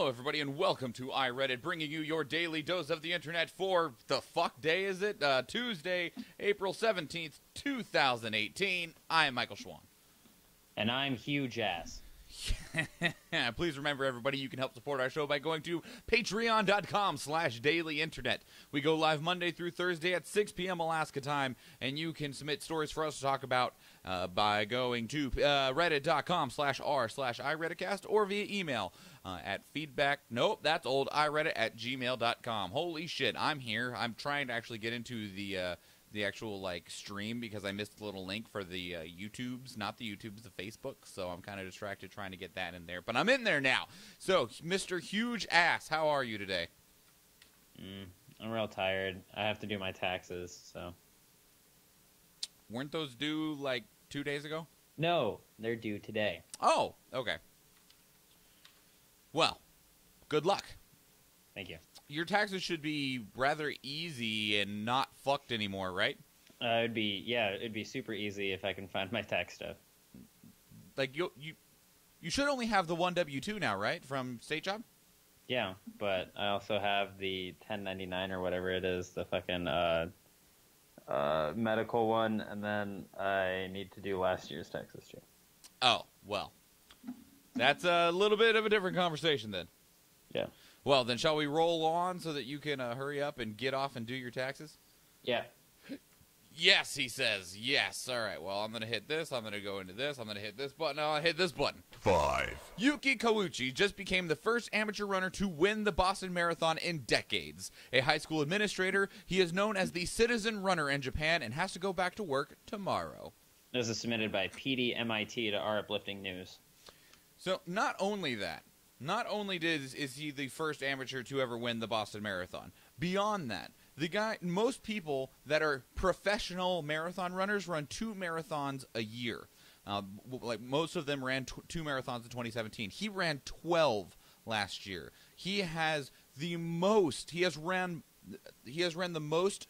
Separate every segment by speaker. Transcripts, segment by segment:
Speaker 1: Hello, everybody, and welcome to iReadit, bringing you your daily dose of the internet for the fuck day is it? Tuesday, April 17th, 2018. I am Michael Schwan.
Speaker 2: And I'm Huge Ass.
Speaker 1: Please remember, everybody, you can help support our show by going to patreon.com/dailyinternet. We go live Monday through Thursday at 6 p.m. Alaska time, and you can submit stories for us to talk about by going to reddit.com/r/iRedditcast or via email at feedback. Nope, that's old. iReddit@gmail.com. Holy shit, I'm here. I'm trying to actually get into the actual stream because I missed the little link for the YouTubes, not the YouTubes, the Facebook. So I'm kind of distracted trying to get that in there, but I'm in there now. So, Mr. Huge Ass, how are you today?
Speaker 2: I'm real tired. I have to do my taxes, so.
Speaker 1: Weren't those due 2 days ago?
Speaker 2: No, they're due today.
Speaker 1: Oh, okay. Well, good luck.
Speaker 2: Thank you.
Speaker 1: Your taxes should be rather easy and not fucked anymore, right?
Speaker 2: It'd be super easy if I can find my tax stuff.
Speaker 1: You should only have the one W-2 now, right, from state job?
Speaker 2: Yeah, but I also have the 1099 or whatever it is, the fucking medical one, and then I need to do last year's taxes too.
Speaker 1: Oh, well. That's a little bit of a different conversation then.
Speaker 2: Yeah.
Speaker 1: Well, then shall we roll on so that you can hurry up and get off and do your taxes?
Speaker 2: Yeah.
Speaker 1: Yes, he says. Yes. All right. Well, I'm going to hit this. I'm going to go into this. I'm going to hit this button. I'll hit this button.
Speaker 3: 5.
Speaker 1: Yuki Kawauchi just became the first amateur runner to win the Boston Marathon in decades. A high school administrator, he is known as the citizen runner in Japan and has to go back to work tomorrow.
Speaker 2: This is submitted by PDMIT to Our Uplifting News.
Speaker 1: So, not only that. Not only is he the first amateur to ever win the Boston Marathon, beyond that, most people that are professional marathon runners run 2 marathons a year. Most of them ran 2 marathons in 2017. He ran 12 last year. He has the most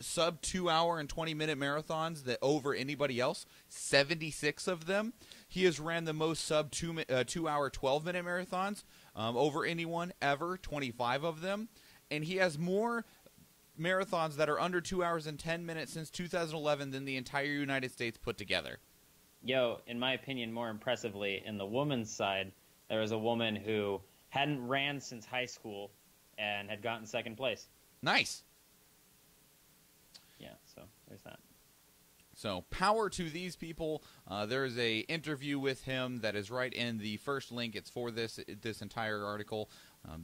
Speaker 1: sub 2 hour and 20-minute marathons that over anybody else, 76 of them. He has ran the most sub 2 hour 12-minute marathons over anyone ever, 25 of them. And he has more marathons that are under 2 hours and 10 minutes since 2011 than the entire United States put together.
Speaker 2: Yo, in my opinion, more impressively, in the woman's side, there was a woman who hadn't ran since high school and had gotten second place.
Speaker 1: Nice.
Speaker 2: Yeah, so there's that.
Speaker 1: So, power to these people. There's a interview with him that is right in the first link. It's for this entire article.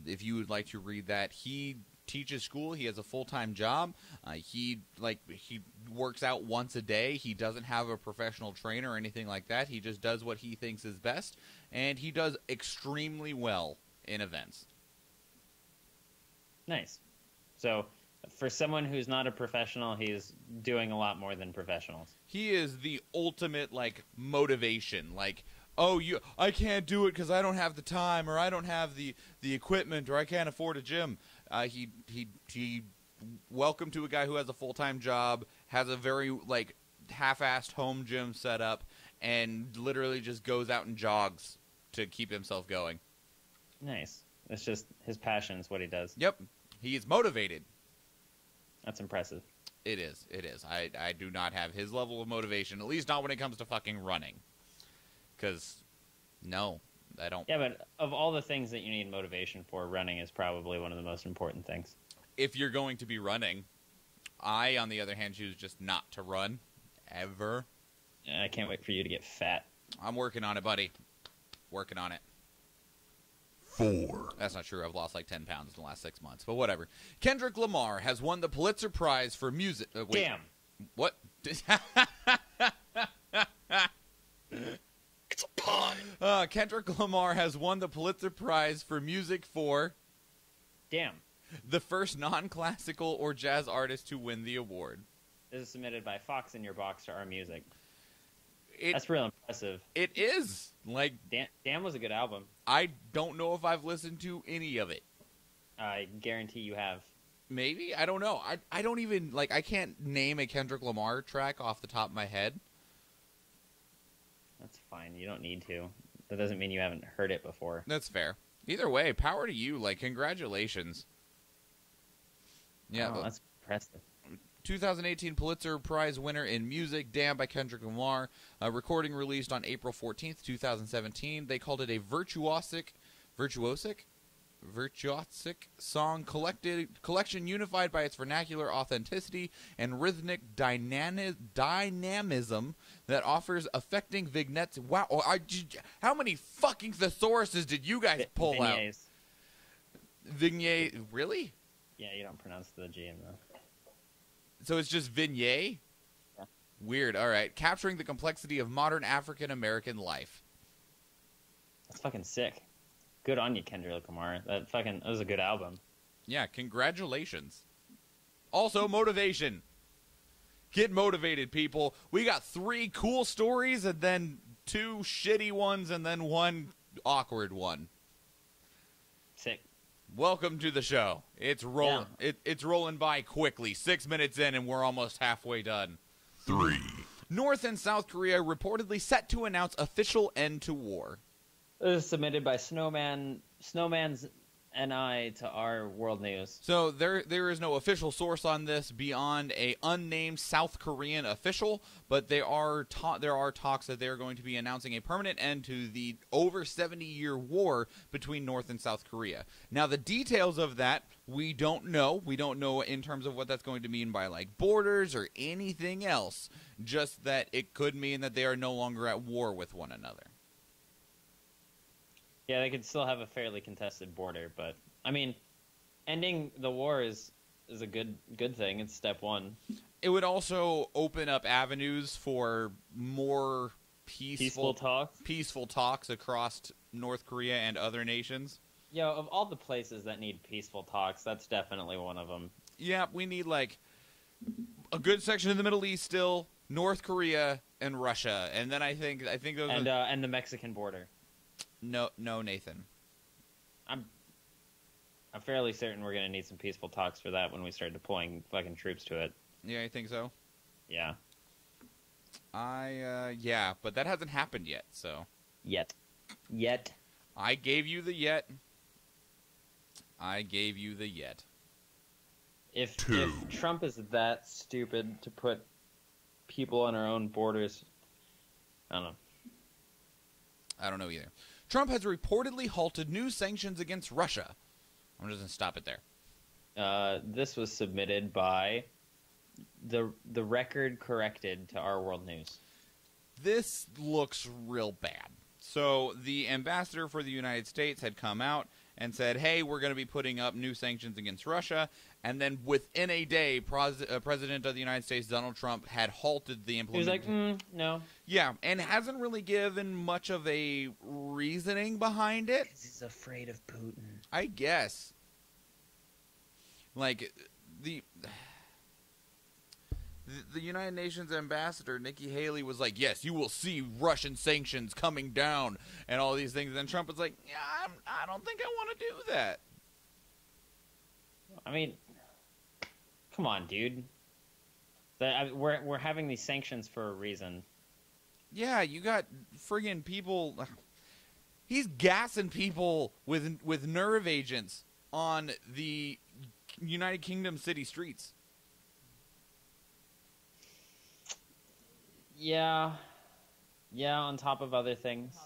Speaker 1: If you would like to read that, he teaches school. He has a full-time job. He works out once a day. He doesn't have a professional trainer or anything like that. He just does what he thinks is best, and he does extremely well in events.
Speaker 2: Nice. So, for someone who's not a professional, he's doing a lot more than professionals.
Speaker 1: He is the ultimate, motivation. I can't do it because I don't have the time, or I don't have the equipment, or I can't afford a gym. He welcome to a guy who has a full-time job, has a very, half-assed home gym set up, and literally just goes out and jogs to keep himself going.
Speaker 2: Nice. It's just his passion is what he does.
Speaker 1: Yep. He is motivated.
Speaker 2: That's impressive.
Speaker 1: It is. It is. I do not have his level of motivation, at least not when it comes to fucking running. Because, no, I don't.
Speaker 2: Yeah, but of all the things that you need motivation for, running is probably one of the most important things.
Speaker 1: If you're going to be running, I, on the other hand, choose just not to run, ever.
Speaker 2: I can't wait for you to get fat.
Speaker 1: I'm working on it, buddy. Working on it.
Speaker 3: 4.
Speaker 1: That's not true. I've lost 10 pounds in the last 6 months. But whatever. Kendrick Lamar has won the Pulitzer Prize for music. Wait.
Speaker 2: Damn.
Speaker 1: What?
Speaker 3: It's a pun.
Speaker 1: Kendrick Lamar has won the Pulitzer Prize for music for...
Speaker 2: Damn.
Speaker 1: The first non-classical or jazz artist to win the award.
Speaker 2: This is submitted by Fox in Your Box to Our Music. That's real impressive.
Speaker 1: It is.
Speaker 2: Damn was a good album.
Speaker 1: I don't know if I've listened to any of it.
Speaker 2: I guarantee you have.
Speaker 1: Maybe? I don't know. I don't even, I can't name a Kendrick Lamar track off the top of my head.
Speaker 2: That's fine. You don't need to. That doesn't mean you haven't heard it before.
Speaker 1: That's fair. Either way, power to you. Like, congratulations. Yeah,
Speaker 2: Oh, that's impressive.
Speaker 1: 2018 Pulitzer Prize winner in music, Damn by Kendrick Lamar. A recording released on April 14th, 2017. They called it a virtuosic song collection unified by its vernacular authenticity and rhythmic dynamism that offers affecting vignettes. Wow, how many fucking thesauruses did you guys pull
Speaker 2: Vignettes.
Speaker 1: out? Vignette, really?
Speaker 2: Yeah, you don't pronounce the G in the...
Speaker 1: So it's just vignette?
Speaker 2: Yeah.
Speaker 1: Weird, alright. Capturing the complexity of modern African-American life.
Speaker 2: That's fucking sick. Good on you, Kendrick Lamar. That was a good album.
Speaker 1: Yeah, congratulations. Also, motivation. Get motivated, people. We got 3 cool stories and then 2 shitty ones and then 1 awkward one.
Speaker 2: Sick.
Speaker 1: Welcome to the show. It's rolling. Yeah. It's rolling by quickly. 6 minutes in and we're almost halfway done.
Speaker 3: 3.
Speaker 1: North and South Korea reportedly set to announce official end to war.
Speaker 2: This is submitted by Snowman's NI to our World News.
Speaker 1: So there is no official source on this beyond a unnamed South Korean official, but there are talks that they are going to be announcing a permanent end to the over 70-year war between North and South Korea. Now, the details of that we don't know. We don't know in terms of what that's going to mean by like borders or anything else. Just that it could mean that they are no longer at war with one another.
Speaker 2: Yeah, they could still have a fairly contested border, but I mean, ending the war is a good thing. It's step one.
Speaker 1: It would also open up avenues for more peaceful talks across North Korea and other nations.
Speaker 2: Yo, of all the places that need peaceful talks, that's definitely one of them.
Speaker 1: Yeah, we need like a good section in the Middle East still, North Korea and Russia, and then I think those
Speaker 2: and the Mexican border.
Speaker 1: No, Nathan.
Speaker 2: I'm fairly certain we're going to need some peaceful talks for that when we start deploying fucking troops to it.
Speaker 1: Yeah, you think so?
Speaker 2: Yeah.
Speaker 1: Yeah, but that hasn't happened yet, so.
Speaker 2: Yet.
Speaker 1: I gave you the yet.
Speaker 2: If Trump is that stupid to put people on our own borders, I don't know.
Speaker 1: I don't know either. Trump has reportedly halted new sanctions against Russia. I'm just going to stop it there.
Speaker 2: This was submitted by the record corrected to our World News.
Speaker 1: This looks real bad. So the ambassador for the United States had come out and said, hey, we're going to be putting up new sanctions against Russia. And then within a day, President of the United States, Donald Trump, had halted the implementation.
Speaker 2: He was like, no.
Speaker 1: Yeah, and hasn't really given much of a reasoning behind it.
Speaker 2: Because he's afraid of Putin.
Speaker 1: I guess. Like, the United Nations ambassador, Nikki Haley, was like, yes, you will see Russian sanctions coming down and all these things. And Trump was like, yeah, I don't think I want to do that.
Speaker 2: I mean, come on, dude. We're having these sanctions for a reason.
Speaker 1: Yeah, you got friggin' people. He's gassing people with nerve agents on the United Kingdom city streets.
Speaker 2: Yeah, on top of other things.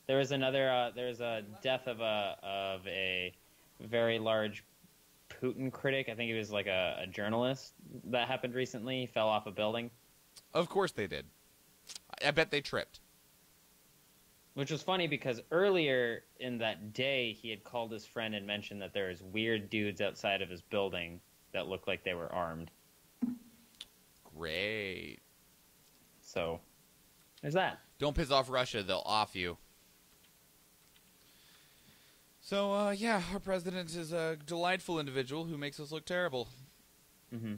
Speaker 2: There was another. There's a death of a very large Putin critic. I think he was like a journalist that happened recently. He fell off a building.
Speaker 1: Of course they did. I bet they tripped.
Speaker 2: Which was funny because earlier in that day, he had called his friend and mentioned that there was weird dudes outside of his building that looked like they were armed.
Speaker 1: Great.
Speaker 2: So, there's that.
Speaker 1: Don't piss off Russia. They'll off you. So, yeah, our president is a delightful individual who makes us look terrible.
Speaker 2: Mm-hmm.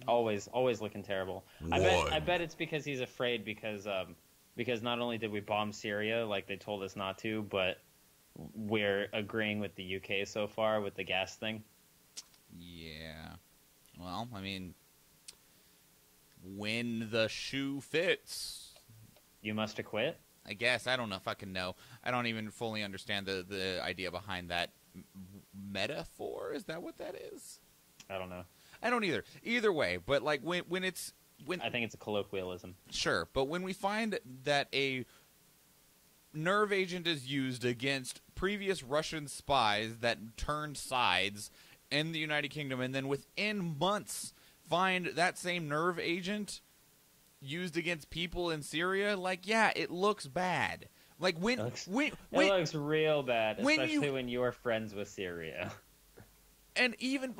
Speaker 2: Always looking terrible. I bet it's because he's afraid because not only did we bomb Syria like they told us not to, but we're agreeing with the UK so far with the gas thing.
Speaker 1: Yeah. Well, I mean, when the shoe fits.
Speaker 2: You must acquit?
Speaker 1: I guess. I don't know if I can know. I don't even fully understand the idea behind that metaphor. Is that what that is?
Speaker 2: I don't know.
Speaker 1: I don't either. Either way, but like when
Speaker 2: I think it's a colloquialism.
Speaker 1: Sure, but when we find that a nerve agent is used against previous Russian spies that turned sides in the United Kingdom, and then within months find that same nerve agent used against people in Syria, like, yeah, it looks bad. Like
Speaker 2: It looks real bad, especially when you're friends with Syria.
Speaker 1: And even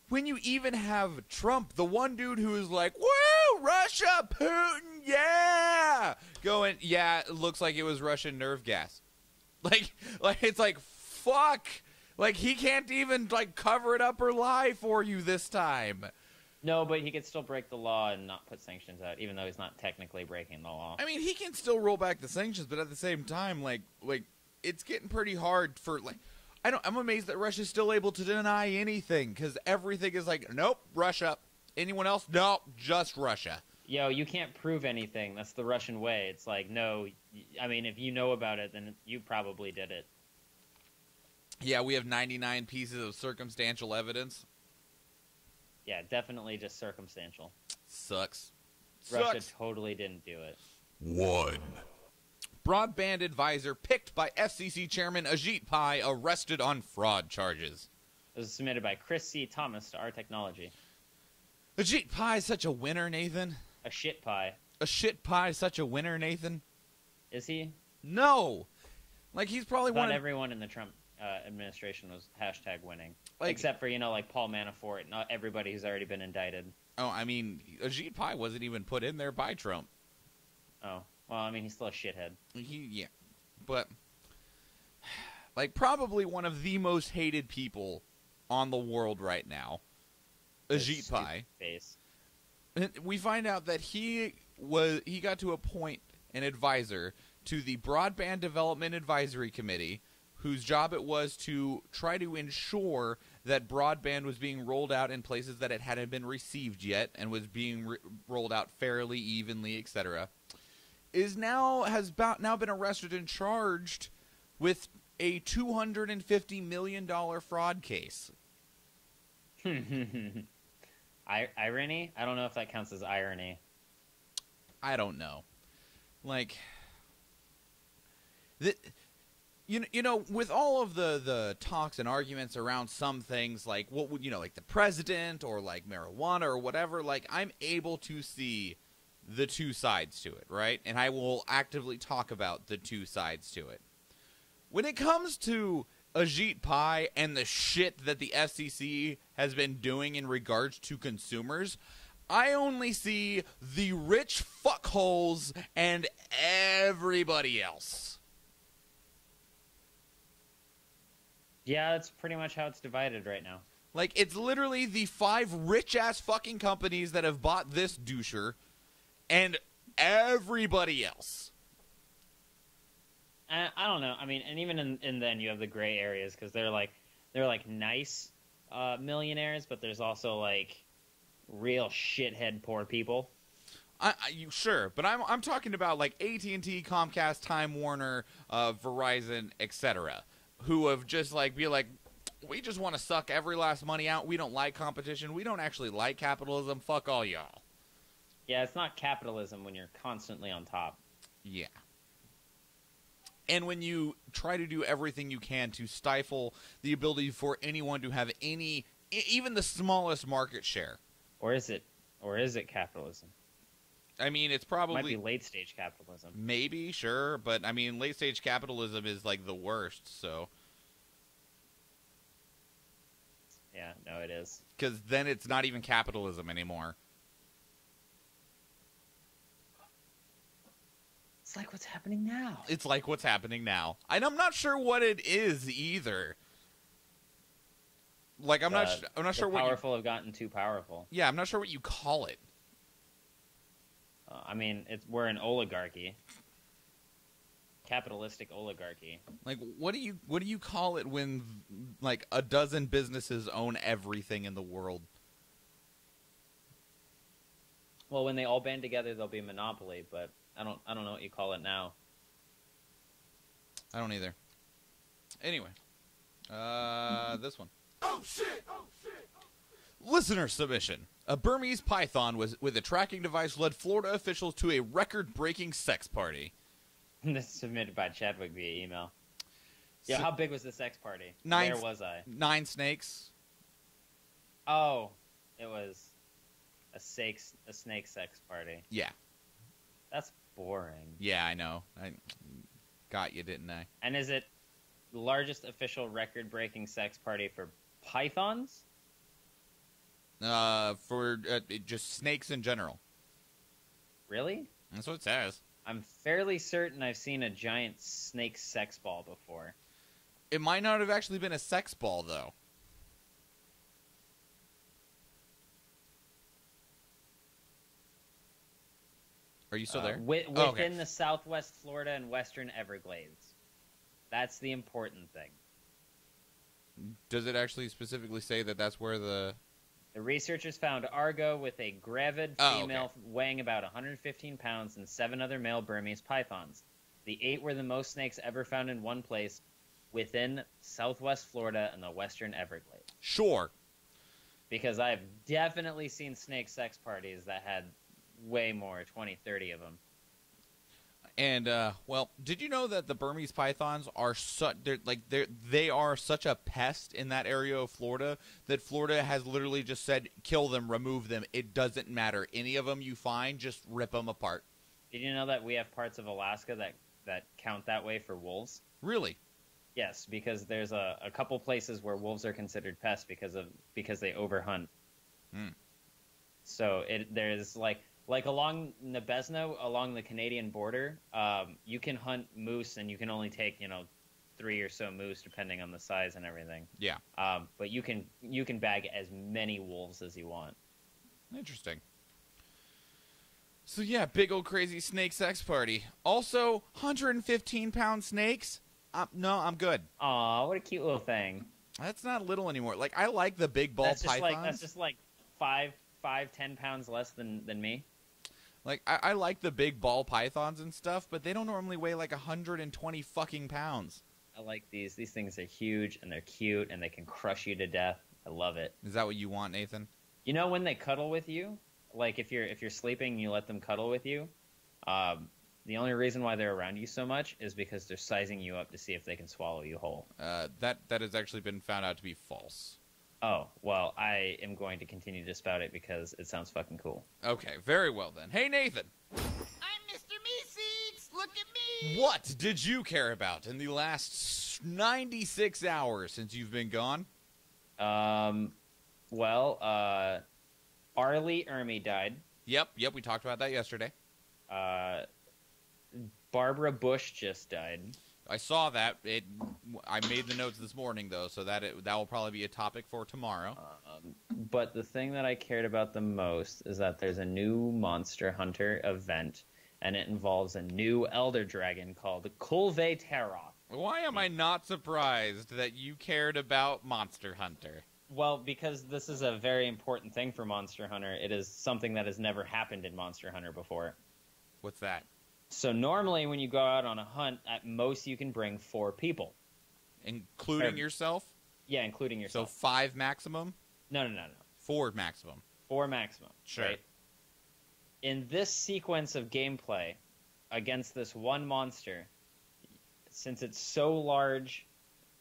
Speaker 1: when you even have Trump, the one dude who is like, woo, Russia, Putin, yeah, going, yeah, it looks like it was Russian nerve gas. Like it's like, fuck. Like, he can't even, like, cover it up or lie for you this time.
Speaker 2: No, but he could still break the law and not put sanctions out, even though he's not technically breaking the law.
Speaker 1: I mean, he can still roll back the sanctions, but at the same time, like it's getting pretty hard for, like, I'm amazed that Russia's still able to deny anything, because everything is like, nope, Russia. Anyone else? No, just Russia.
Speaker 2: Yo, you can't prove anything. That's the Russian way. It's like, no, I mean, if you know about it, then you probably did it.
Speaker 1: Yeah, we have 99 pieces of circumstantial evidence.
Speaker 2: Yeah, definitely just circumstantial.
Speaker 1: Sucks.
Speaker 2: Russia totally didn't do it.
Speaker 3: 1.
Speaker 1: Broadband advisor picked by FCC Chairman Ajit Pai arrested on fraud charges.
Speaker 2: It was submitted by Chris C. Thomas to Our Technology.
Speaker 1: Ajit Pai is such a winner, Nathan.
Speaker 2: A shit pie.
Speaker 1: A shit pie is such a winner, Nathan.
Speaker 2: Is he?
Speaker 1: No. Like, he's probably
Speaker 2: I thought
Speaker 1: one of...
Speaker 2: everyone in the Trump administration was #winning.
Speaker 1: Like,
Speaker 2: except for, like Paul Manafort, not everybody who's already been indicted.
Speaker 1: Oh, I mean, Ajit Pai wasn't even put in there by Trump.
Speaker 2: Oh. Well, I mean, he's still a shithead.
Speaker 1: Yeah. But, like, probably one of the most hated people on the world right now. Ajit Pai.
Speaker 2: Face.
Speaker 1: We find out that he got to appoint an advisor to the Broadband Development Advisory Committee, whose job it was to try to ensure that broadband was being rolled out in places that it hadn't been received yet and was being rolled out fairly, evenly, etc. Has now been arrested and charged with a $250 million fraud case.
Speaker 2: Irony? I don't know if that counts as irony.
Speaker 1: I don't know. Like, you know, with all of the talks and arguments around some things, like, what would, like the president or like marijuana or whatever, like, I'm able to see the two sides to it, right? And I will actively talk about the two sides to it. When it comes to Ajit Pai and the shit that the FCC has been doing in regards to consumers, I only see the rich fuckholes and everybody else.
Speaker 2: Yeah, that's pretty much how it's divided right now.
Speaker 1: Like, it's literally the 5 rich-ass fucking companies that have bought this doucher and everybody else.
Speaker 2: I don't know. I mean, and even in then you have the gray areas, because they're like nice millionaires, but there's also like real shithead poor people.
Speaker 1: Sure, but I'm talking about like AT&T, Comcast, Time Warner, Verizon, etc., who have just like we just want to suck every last money out. We don't like competition. We don't actually like capitalism. Fuck all y'all.
Speaker 2: Yeah, it's not capitalism when you're constantly on top.
Speaker 1: Yeah. And when you try to do everything you can to stifle the ability for anyone to have even the smallest market share.
Speaker 2: Or is it capitalism?
Speaker 1: I mean, it's probably...
Speaker 2: Might be late-stage capitalism.
Speaker 1: Maybe, sure, but I mean, late-stage capitalism is like the worst, so...
Speaker 2: Yeah, no, it is.
Speaker 1: Because then it's not even capitalism anymore.
Speaker 2: It's like what's happening now.
Speaker 1: It's like what's happening now. And I'm not sure what it is either. Like, I'm not sure what...
Speaker 2: Powerful have gotten too powerful.
Speaker 1: Yeah, I'm not sure what you call it.
Speaker 2: I mean, we're an oligarchy. Capitalistic oligarchy.
Speaker 1: Like, what do you call it when, like, a dozen businesses own everything in the world?
Speaker 2: Well, when they all band together, they'll be a monopoly, but I don't know what you call it now.
Speaker 1: I don't either. Anyway, this one.
Speaker 3: Oh shit! Oh shit!
Speaker 1: Listener submission. A Burmese python with a tracking device led Florida officials to a record-breaking sex party.
Speaker 2: This is submitted by Chadwick via email. Yeah, how big was the sex party? Where was I?
Speaker 1: 9 snakes.
Speaker 2: Oh, it was a snake sex party.
Speaker 1: Yeah.
Speaker 2: That's boring.
Speaker 1: Yeah, I know. I got you, didn't I?
Speaker 2: And is it the largest official record-breaking sex party for pythons?
Speaker 1: For just snakes in general.
Speaker 2: Really?
Speaker 1: That's what it says.
Speaker 2: I'm fairly certain I've seen a giant snake sex ball before.
Speaker 1: It might not have actually been a sex ball, though. Are you still there?
Speaker 2: Within the Southwest Florida and Western Everglades. That's the important thing.
Speaker 1: Does it actually specifically say that that's where the...
Speaker 2: The researchers found Argo with a gravid female weighing about 115 pounds and 7 other male Burmese pythons. The 8 were the most snakes ever found in one place within Southwest Florida and the Western Everglades.
Speaker 1: Sure.
Speaker 2: Because I've definitely seen snake sex parties that had way more, 20, 30 of them.
Speaker 1: And well, did you know that the Burmese pythons are they are such a pest in that area of Florida that Florida has literally just said, kill them, remove them. It doesn't matter. Any of them you find, just rip them apart.
Speaker 2: Did you know that we have parts of Alaska that count that way for wolves?
Speaker 1: Really?
Speaker 2: Yes, because there's a couple places where wolves are considered pests because they overhunt. So there's like along Nabesno, along the Canadian border, you can hunt moose and you can only take 3 or so moose depending on the size and everything.
Speaker 1: Yeah.
Speaker 2: But you can bag as many wolves as you want.
Speaker 1: Interesting. So yeah, big old crazy snake sex party. Also, 115-pound snakes. No, I'm good.
Speaker 2: Aw, what a cute little thing.
Speaker 1: That's not little anymore. Like, I like the big ball pythons.
Speaker 2: That's just like 10 pounds less than me.
Speaker 1: Like, I like the big ball pythons and stuff, but they don't normally weigh like 120 fucking pounds.
Speaker 2: I like these. These things are huge and they're cute and they can crush you to death. I love it.
Speaker 1: Is that what you want, Nathan?
Speaker 2: You know when they cuddle with you? Like if you're sleeping, you let them cuddle with you. The only reason why they're around you so much is because they're sizing you up to see if they can swallow you whole.
Speaker 1: That has actually been found out to be false.
Speaker 2: Oh, well, I am going to continue to spout it because it sounds fucking cool.
Speaker 1: Okay, very well then. Hey, Nathan.
Speaker 4: I'm Mr. Meeseeks. Look at me.
Speaker 1: What did you care about in the last 96 hours since you've been gone?
Speaker 2: Well, Arlie Ermy died.
Speaker 1: Yep, we talked about that yesterday.
Speaker 2: Barbara Bush just died.
Speaker 1: I saw that. I made the notes this morning, though, so that will probably be a topic for tomorrow.
Speaker 2: But the thing that I cared about the most is that there's a new Monster Hunter event, and it involves a new Elder Dragon called Kulve Taroth.
Speaker 1: Why am I not surprised that you cared about Monster Hunter?
Speaker 2: Well, because this is a very important thing for Monster Hunter. It is something that has never happened in Monster Hunter before.
Speaker 1: What's that?
Speaker 2: So normally when you go out on a hunt, at most you can bring 4 people.
Speaker 1: Including yourself?
Speaker 2: Yeah, including yourself.
Speaker 1: So 5 maximum?
Speaker 2: No.
Speaker 1: 4 maximum.
Speaker 2: 4 maximum.
Speaker 1: Sure.
Speaker 2: Right? In this sequence of gameplay against this one monster, since it's so large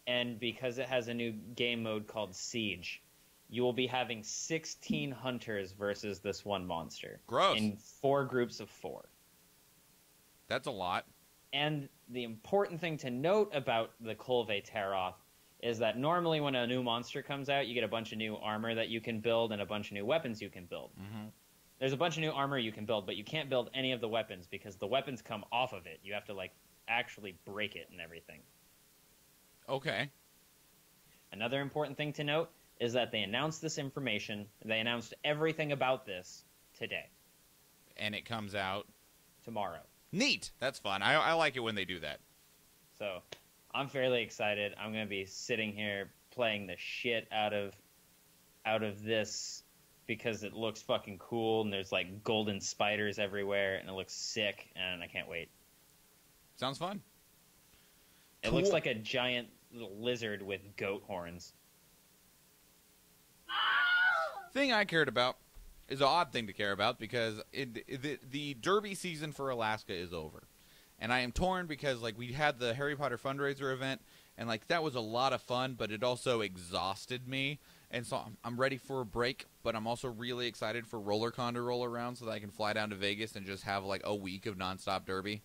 Speaker 2: and because it has a new game mode called Siege, you will be having 16 hunters versus this one monster.
Speaker 1: Gross.
Speaker 2: In 4 groups of 4.
Speaker 1: That's a lot.
Speaker 2: And the important thing to note about the Kulve Taroth is that normally when a new monster comes out, you get a bunch of new armor that you can build and a bunch of new weapons you can build.
Speaker 1: Mm-hmm.
Speaker 2: There's a bunch of new armor you can build, but you can't build any of the weapons because the weapons come off of it. You have to, actually break it and everything.
Speaker 1: Okay.
Speaker 2: Another important thing to note is that they announced this information, they announced everything about this today.
Speaker 1: And it comes out?
Speaker 2: Tomorrow.
Speaker 1: Neat. That's fun. I like it when they do that.
Speaker 2: So, I'm fairly excited. I'm going to be sitting here playing the shit out of this because it looks fucking cool, and there's like golden spiders everywhere, and it looks sick, and I can't wait.
Speaker 1: Sounds fun.
Speaker 2: It looks like a giant little lizard with goat horns.
Speaker 1: Thing I cared about is an odd thing to care about because the Derby season for Alaska is over. And I am torn because like we had the Harry Potter fundraiser event, and like that was a lot of fun, but it also exhausted me. And so I'm ready for a break, but I'm also really excited for RollerCon to roll around so that I can fly down to Vegas and just have like a week of nonstop Derby.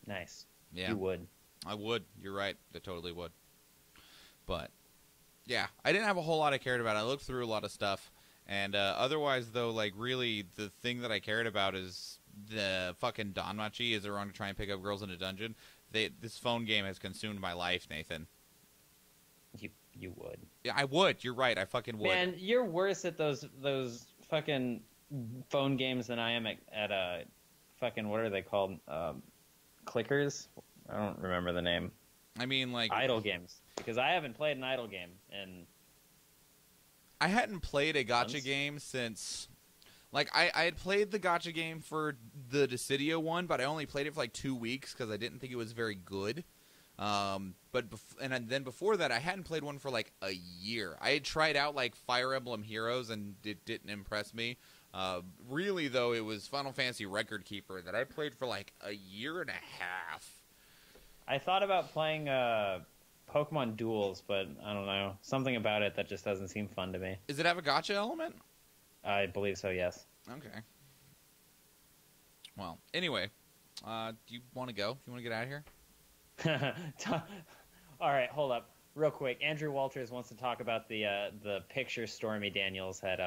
Speaker 2: Nice.
Speaker 1: Yeah.
Speaker 2: You would.
Speaker 1: I would. You're right. I totally would. But, yeah, I didn't have a whole lot I cared about. I looked through a lot of stuff. And otherwise, though, like, really, the thing that I cared about is the fucking Danmachi. Is it wrong to try and pick up girls in a dungeon? This phone game has consumed my life, Nathan.
Speaker 2: You would.
Speaker 1: Yeah, I would. You're right. I fucking would.
Speaker 2: Man, you're worse at those fucking phone games than I am at fucking, what are they called? Clickers? I don't remember the name.
Speaker 1: I mean, like...
Speaker 2: Idle games. Because I haven't played an idle game. And
Speaker 1: I hadn't played a gacha game since... Like, I had played the gacha game for the Dissidia one, but I only played it for like 2 weeks because I didn't think it was very good. And then before that, I hadn't played one for like a year. I had tried out like Fire Emblem Heroes, and it didn't impress me. Really, though, it was Final Fantasy Record Keeper that I played for like a year and a half.
Speaker 2: I thought about playing Pokemon Duels, but I don't know. Something about it that just doesn't seem fun to me.
Speaker 1: Does it have a gacha element?
Speaker 2: I believe so, yes.
Speaker 1: Okay. Well, anyway, do you want to go? Do you want to get out of here?
Speaker 2: All right, hold up, real quick. Andrew Walters wants to talk about the picture Stormy Daniels had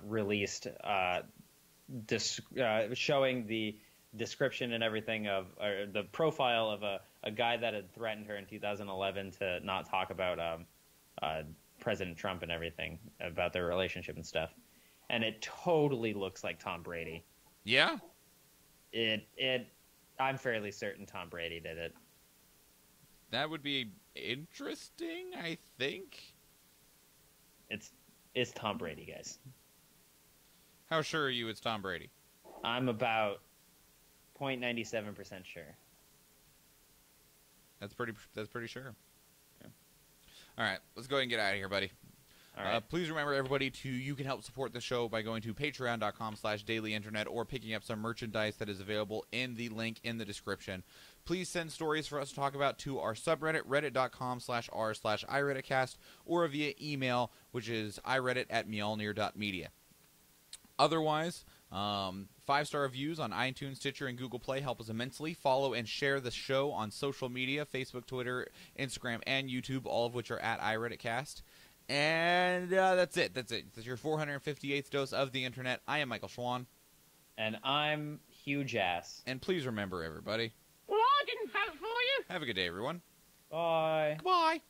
Speaker 2: released, showing the description and everything of the profile of a guy that had threatened her in 2011 to not talk about President Trump and everything about their relationship and stuff, and it totally looks like Tom Brady.
Speaker 1: Yeah.
Speaker 2: I'm fairly certain Tom Brady did it.
Speaker 1: That would be interesting, I think.
Speaker 2: It's Tom Brady, guys.
Speaker 1: How sure are you it's Tom Brady?
Speaker 2: I'm about 0.97% sure.
Speaker 1: That's pretty sure. Yeah. All right, let's go ahead and get out of here, buddy.
Speaker 2: All right.
Speaker 1: Please remember, everybody, you can help support the show by going to patreon.com/dailyinternet or picking up some merchandise that is available in the link in the description. Please send stories for us to talk about to our subreddit, reddit.com/r/iRedditcast, or via email, which is iReddit@mjolnir.media. Otherwise, 5-star reviews on iTunes, Stitcher, and Google Play help us immensely. Follow and share the show on social media, Facebook, Twitter, Instagram, and YouTube, all of which are at iRedditcast. And that's it. That's your 458th dose of the internet. I am Michael Schwan.
Speaker 2: And I'm Huge Ass.
Speaker 1: And please remember, everybody.
Speaker 4: Well, I didn't vote for you.
Speaker 1: Have a good day, everyone.
Speaker 2: Bye.
Speaker 1: Bye.